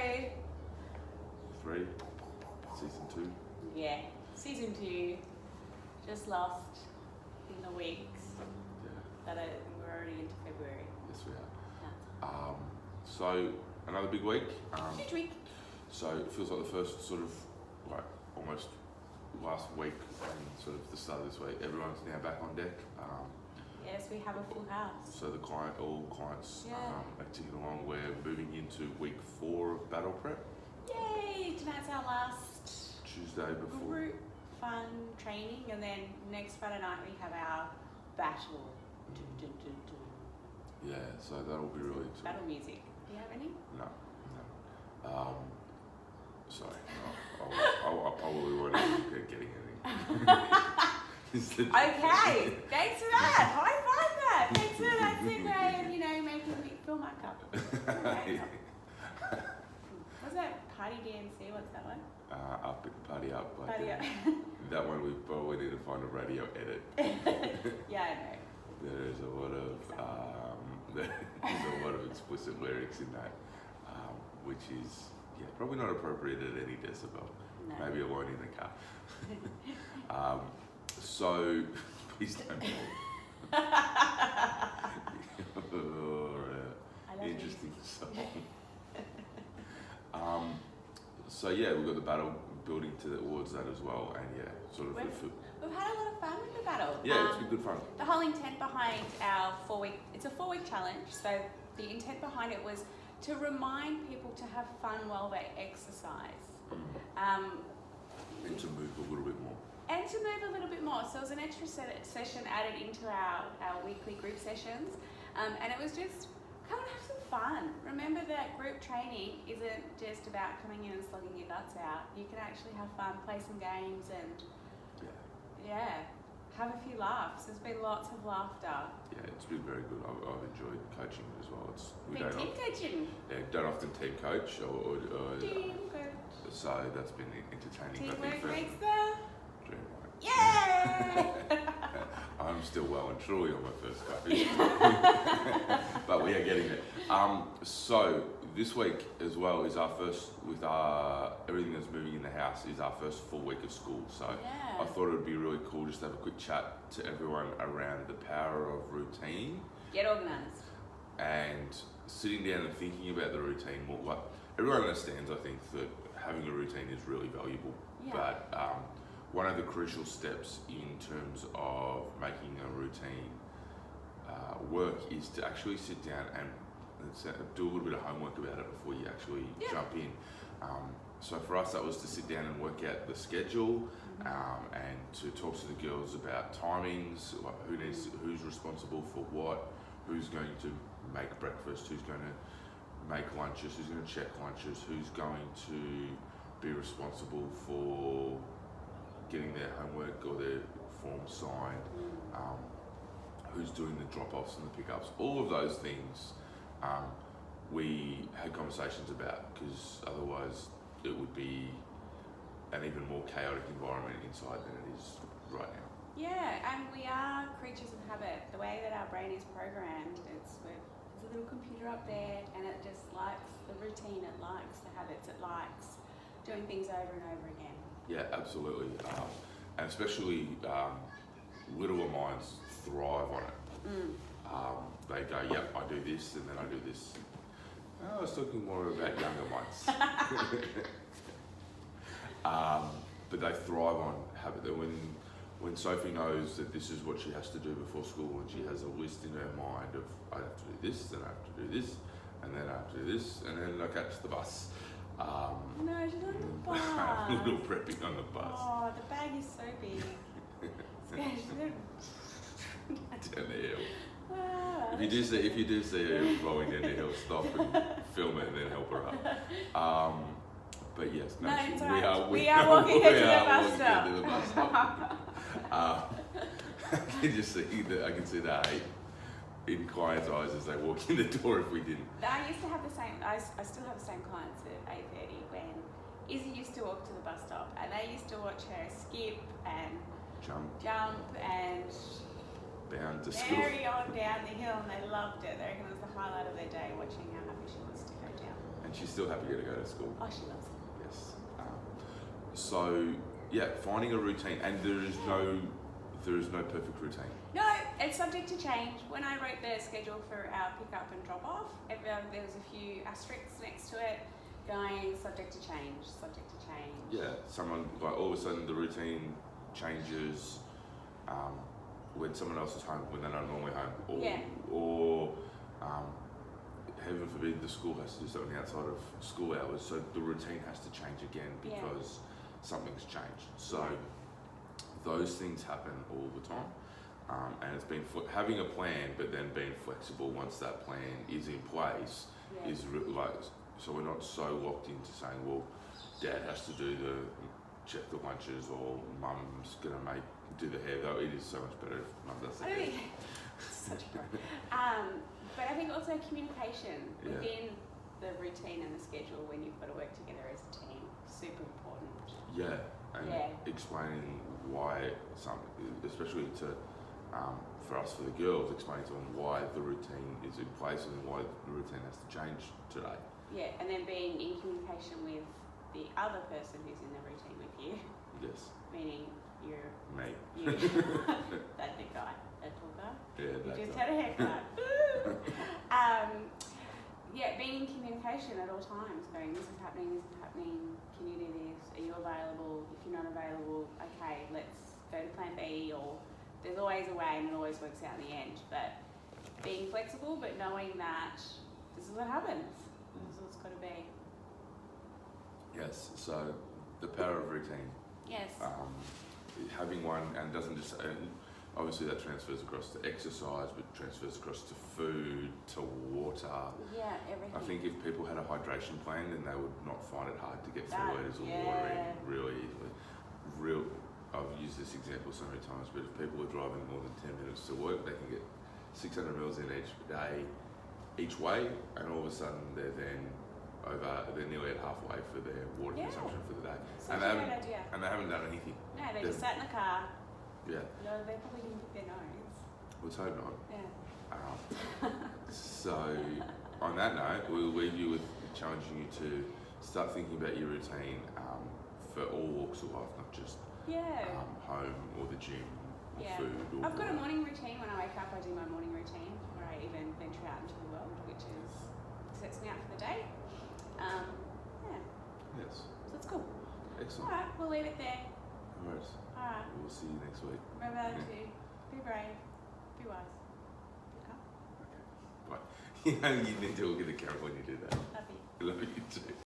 episode 3, season 2. Yeah, season 2. Just lost in the weeks. Yeah. We're already into February. Yes, we are. Yeah. So another big week. Huge week. So it feels like the first sort of like almost last week and sort of the start of this week. Everyone's now back on deck. Yes, we have a full house. So all clients Yeah. are ticking along. We're moving into week 4 of battle prep. Yay! Tonight's our last Tuesday before. group fun training, and then next Friday night we have our battle. Yeah, so that'll be really exciting. Battle music. Do you have any? No. Sorry, I probably won't be getting anything. Okay, thanks for that. High five that. Thanks for that segue, making me fill my cup. Okay. What's that? Party DNC, what's that one? Party up. Like Party up. That one we probably need to find a radio edit. Yeah, I know. There's a lot of explicit lyrics in that, which is probably not appropriate at any decibel. No. Maybe a line in the car. So please don't move. Interesting song. So we've got the battle building towards that as well, and We've had a lot of fun with the battle. It's been good fun. The whole intent behind our 4-week, it's a 4-week challenge, so the intent behind it was to remind people to have fun while they exercise. And to move a little bit more. And to move a little bit more. So it was an extra session added into our weekly group sessions, and it was just, come and have some fun. Remember that group training isn't just about coming in and slugging your guts out. You can actually have fun, play some games, and have a few laughs. There's been lots of laughter. Yeah, it's been very good. I've enjoyed coaching as well. Team coaching. Yeah, don't often team coach or Team coach. So that's been entertaining. Teamwork makes the dream work. Yay! I'm still well and truly on my first coach. But we are getting there. So this week as well is our first, with everything that's moving in the house, is our first full week of school. So I thought it would be really cool just to have a quick chat to everyone around the power of routine. Get organised. And sitting down and thinking about the routine more. Like, everyone understands, I think, that having a routine is really valuable. Yeah. But one of the crucial steps in terms of making a routine work is to actually sit down and do a little bit of homework about it before you actually jump in. So for us, that was to sit down and work out the schedule, and to talk to the girls about timings, like who's responsible for what, who's going to make breakfast, who's going to make lunches, who's going to check lunches, who's going to be responsible for getting their homework or their form signed, who's doing the drop-offs and the pickups. All of those things we had conversations about, because otherwise it would be an even more chaotic environment inside than it is right now. Yeah, and we are creatures of habit. The way that our brain is programmed, there's a little computer up there, and it just likes the routine, it likes the habits, it likes doing things over and over again. Yeah, absolutely. And especially littler minds thrive on it. They go, yep, I do this, and then I do this. I was talking more about younger minds. But they thrive on habit. When Sophie knows that this is what she has to do before school, and she has a list in her mind of, I have to do this, then I have to do this, and then I have to do this, and then I catch the bus. No, she's on the bus. A little prepping on the bus. Oh, the bag is so big. Down the hill. If you do see her rolling down the hill, stop and film it and then help her up. But yes, we are walking her to the bus stop. I can see the hate in clients' eyes as they walk in the door if we didn't. I used to have the same. I still have the same clients at 8:30 when Izzy used to walk to the bus stop, and they used to watch her skip and jump and bound to school. Carry on down the hill, and they loved it. They reckon it was the highlight of their day, watching how happy she was to go down. And she's still happy to go to school. Oh, she loves it. Yes. So yeah, finding a routine, and there is no perfect routine. No, it's subject to change. When I wrote the schedule for our pick up and drop off, there was a few asterisks next to it going subject to change, subject to change. Yeah, someone like all of a sudden the routine changes when someone else is home, when they're not normally home, or heaven forbid the school has to do something outside of school hours, so the routine has to change again because something's changed. So those things happen all the time, and it's been having a plan, but then being flexible once that plan is in place is so we're not so locked into saying, well, dad has to check the lunches, or mum's gonna do the hair, though it is so much better if mum does the hair. Such a good. But I think also communication within the routine and the schedule when you've got to work together as a team, super important. Yeah, and explaining why especially for us, for the girls, explaining to them why the routine is in place and why the routine has to change today. Yeah, and then being in communication with the other person who's in the routine with you. Yes. Meaning you. That big guy, that tall guy. Yeah, you that just guy. had a haircut. Being in communication at all times, going, this is happening, can you do this? Are you available? If you're not available, okay, let's go to plan B, or there's always a way and it always works out in the end. But being flexible, but knowing that this is what happens. This is what's got to be. Yes, so the power of routine. Yes. Having one, and doesn't just, obviously that transfers across to exercise, but transfers across to food, to water. Yeah, everything. I think if people had a hydration plan, then they would not find it hard to get 3 litres of water in really easily. I've used this example so many times, but if people are driving more than 10 minutes to work, they can get 600 mils in each day, each way, and all of a sudden they're nearly at halfway for their water consumption for the day. Such a great idea. And they haven't done anything. No, they just sat in the car. Yeah. No, they probably didn't pick their nose. Let's hope not. Yeah. So, on that note, we'll leave you with challenging you to start thinking about your routine for all walks of life, not just home or the gym or food. Or I've got a morning routine. When I wake up, I do my morning routine where I even venture out into the world, which sets me out for the day. Yes. So it's cool. Excellent. All right, we'll leave it there. No worries. All right. We'll see you next week. Remember to be brave, be wise, be calm. Okay. Bye. You need to look at the camera when you do that. Love you. Love you too.